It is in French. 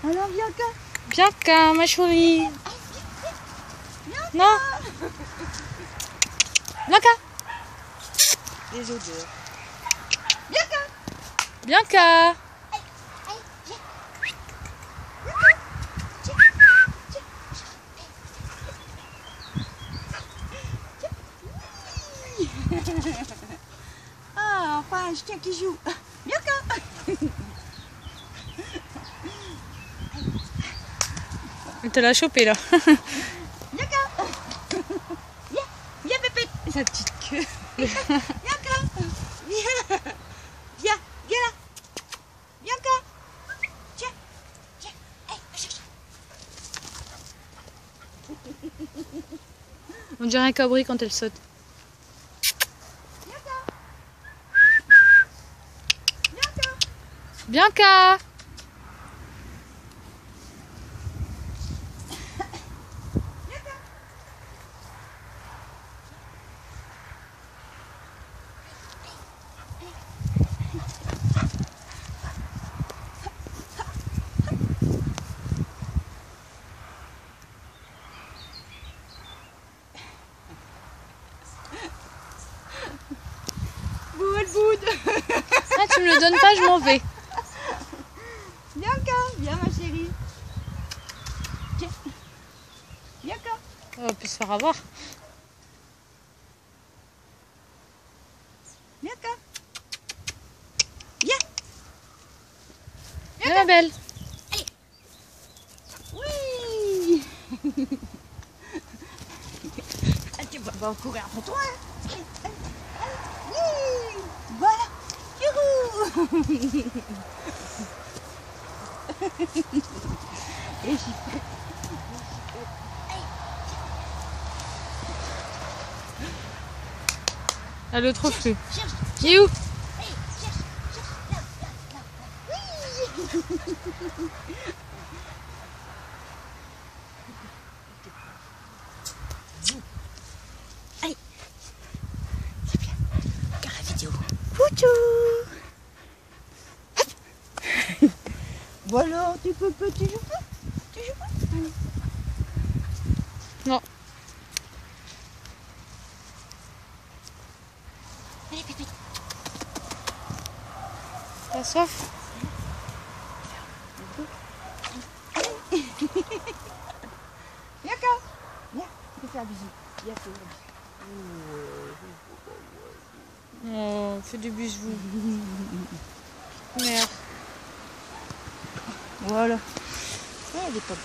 Alors Bianca. Bianca, ma chérie. Bianca. Non. Bianca. Des odeurs. Bianca. Bianca. Ah, enfin un chien qui joue. Bianca. Tu l'as chopé là. Bianca. Viens, viens Pépé. Sa petite queue. Bianca. Viens. Viens, viens là. Bianca. Tiens, tiens. Allez, va chercher. On dirait un cabri quand elle saute. Bianca. Elle boude. Ah, tu me le donnes pas, je m'en vais. Bianca, viens ma chérie. Tiens. Bianca. On va plus se faire avoir. Bianca. Viens. Viens ma belle. Allez. Oui. Ah, tu vas pas courir après toi. Hein. Allez, allez, allez. Oui. Voilà. Youhou. Et j'y fais. Elle est trop flou. Cherche. Il est où? Allez, cherche. Là, là, là. Oui. Allez. C'est bien. Regarde la vidéo. Pouchou. Hop. Bon alors, tu joues pas? Tu joues pas? Allez. Non. Allez, Pépé. T'as soif? Bianca. Viens, je vais faire un bisou. Viens, fais un bisou. Oh, fais des bisous. Merde. Voilà. Elle est pas